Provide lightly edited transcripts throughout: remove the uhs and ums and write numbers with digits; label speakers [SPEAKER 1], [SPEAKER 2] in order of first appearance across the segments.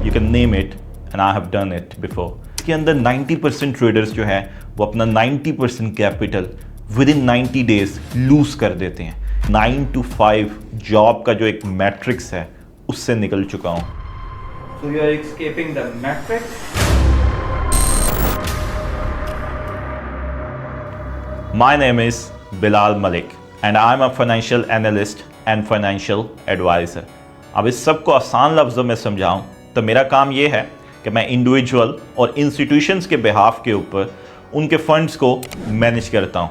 [SPEAKER 1] You can name it and I have done it before. इसके अंदर 90% traders जो है वो अपना 90% capital within 90 days lose कर देते हैं। 9 to 5 जॉब का जो एक मैट्रिक्स है उससे निकल चुका हूँ।
[SPEAKER 2] So you are escaping the matrix?
[SPEAKER 1] My name is Bilal Malik and I am a financial analyst and financial advisor। अब इस सब को आसान लफ्ज़ों में समझाऊं तो मेरा काम ये है कि मैं इंडिविजुअल और इंस्टीट्यूशंस के बिहाफ के ऊपर उनके फंड्स को मैनेज करता हूं,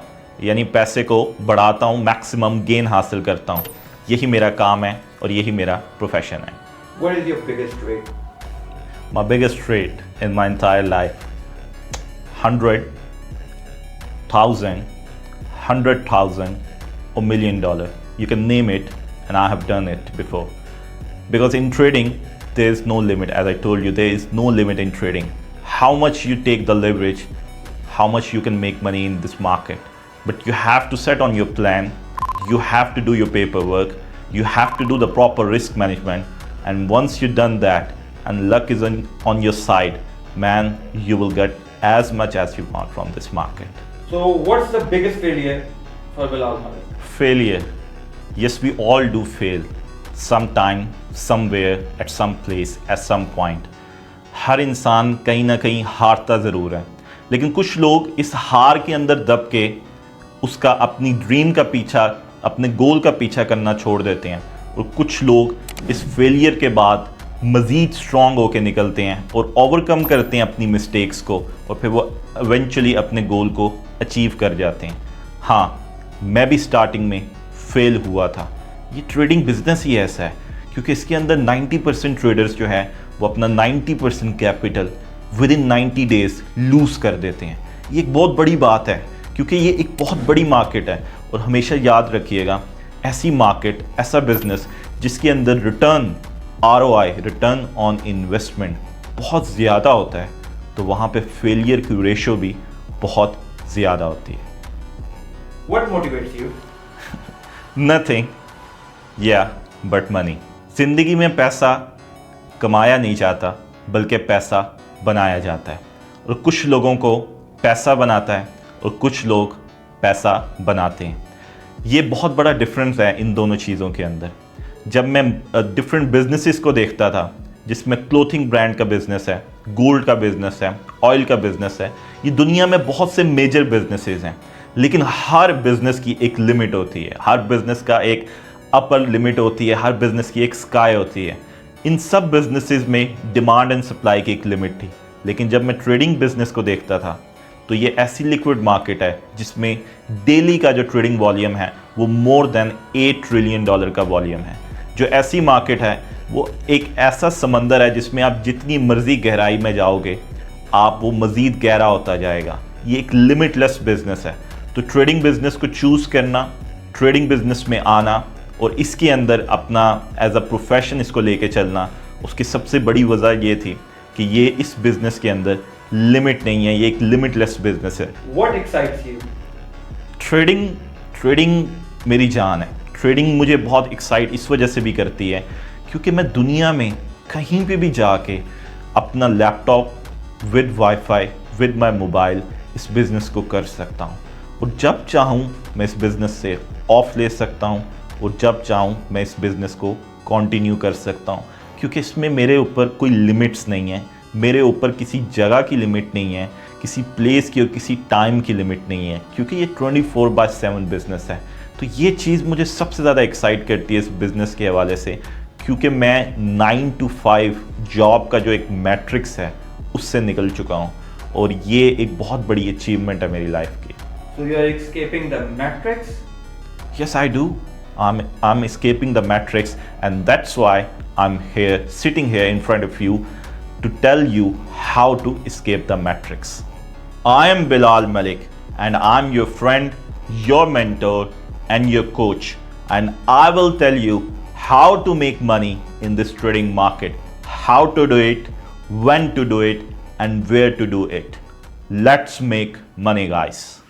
[SPEAKER 1] यानी पैसे को बढ़ाता हूं, मैक्सिमम गेन हासिल करता हूं। यही मेरा काम है और यही मेरा प्रोफेशन है।
[SPEAKER 2] What is your biggest trade?
[SPEAKER 1] My biggest trade in my entire life, 100,000, 100,000 or $1 million. You can name it and I have done it before. Because in trading, there is no limit. As I told you, there is no limit in trading. How much you take the leverage, how much you can make money in this market. But you have to set on your plan, you have to do your paperwork, you have to do the proper risk management. And once you've done that and luck is on your side, man, you will get as much as you want from this market.
[SPEAKER 2] So what's the biggest failure for Bilal Malik?
[SPEAKER 1] Failure. Yes, we all do fail. Sometime, somewhere, at some place, at some point. हर इंसान कहीं ना कहीं हारता ज़रूर है, लेकिन कुछ लोग इस हार के अंदर दब के उसका अपनी ड्रीम का पीछा, अपने गोल का पीछा करना छोड़ देते हैं, और कुछ लोग इस फेलियर के बाद मज़ीद स्ट्रॉन्ग होकर निकलते हैं और ओवरकम करते हैं अपनी मिस्टेक्स को, और फिर वो इवेंचुअली अपने गोल को अचीव कर जाते हैं। हाँ, मैं भी स्टार्टिंग में फेल हुआ था। ये ट्रेडिंग बिजनेस ही ऐसा है क्योंकि इसके अंदर 90% ट्रेडर्स जो है वो अपना 90% capital within 90 days lose कर देते हैं। ये एक बहुत बड़ी बात है क्योंकि ये एक बहुत बड़ी मार्केट है, और हमेशा याद रखिएगा, ऐसी मार्केट, ऐसा बिजनेस जिसके अंदर return ROI, return on investment बहुत ज़्यादा होता है, तो वहाँ पे फेलियर की रेशो भी बहुत ज़्यादा होती है।
[SPEAKER 2] What motivates you?
[SPEAKER 1] Nothing, yeah, but money। ज़िंदगी में पैसा कमाया नहीं जाता बल्कि पैसा बनाया जाता है, और कुछ लोगों को पैसा बनाता है और कुछ लोग पैसा बनाते हैं। ये बहुत बड़ा डिफरेंस है इन दोनों चीज़ों के अंदर। जब मैं डिफरेंट बिजनेसेस को देखता था, जिसमें क्लोथिंग ब्रांड का बिजनेस है, गोल्ड का बिजनेस है, ऑयल का बिजनेस है, ये दुनिया में बहुत से मेजर बिजनेसेस हैं, लेकिन हर बिजनेस की एक लिमिट होती है, हर बिजनेस का एक अपर लिमिट होती है, हर बिजनेस की एक स्काई होती है। इन सब बिजनेसेस में डिमांड एंड सप्लाई की एक लिमिट थी, लेकिन जब मैं ट्रेडिंग बिजनेस को देखता था तो ये ऐसी लिक्विड मार्केट है जिसमें डेली का जो ट्रेडिंग वॉल्यूम है वो मोर देन $8 ट्रिलियन का वॉल्यूम है। जो ऐसी मार्केट है वो एक ऐसा समंदर है जिसमें आप जितनी मर्जी गहराई में जाओगे आप वो मज़ीद गहरा होता जाएगा। ये एक लिमिटलेस बिजनेस है। तो ट्रेडिंग बिजनेस को चूज़ करना, ट्रेडिंग बिजनेस में आना और इसके अंदर अपना एज अ प्रोफेशन इसको लेके चलना, उसकी सबसे बड़ी वजह ये थी कि ये इस बिज़नेस के अंदर लिमिट नहीं है, ये एक लिमिटलेस बिजनेस है।
[SPEAKER 2] What excites you?
[SPEAKER 1] ट्रेडिंग मेरी जान है। ट्रेडिंग मुझे बहुत एक्साइट इस वजह से भी करती है क्योंकि मैं दुनिया में कहीं पे भी जाके अपना laptop with wifi, with my mobile इस बिज़नेस को कर सकता हूँ, और जब चाहूँ मैं इस बिज़नेस से ऑफ ले सकता हूँ, और जब चाहूँ मैं इस बिज़नेस को कंटिन्यू कर सकता हूँ, क्योंकि इसमें मेरे ऊपर कोई लिमिट्स नहीं है, मेरे ऊपर किसी जगह की लिमिट नहीं है, किसी प्लेस की और किसी टाइम की लिमिट नहीं है, क्योंकि ये 24/7 बिज़नेस है। तो ये चीज़ मुझे सबसे ज़्यादा एक्साइट करती है इस बिज़नेस के हवाले से, क्योंकि मैं 9 to 5 जॉब का जो एक मैट्रिक्स है उससे निकल चुका हूँ, और ये एक बहुत बड़ी अचीवमेंट है मेरी लाइफ की।
[SPEAKER 2] So you are escaping the matrix?
[SPEAKER 1] Yes, I do. I'm escaping the matrix, and that's why I'm here, sitting here in front of you to tell you how to escape the matrix. I am Bilal Malik, and I'm your friend, your mentor, and your coach, and I will tell you how to make money in this trading market, how to do it, when to do it, and where to do it. Let's make money, guys.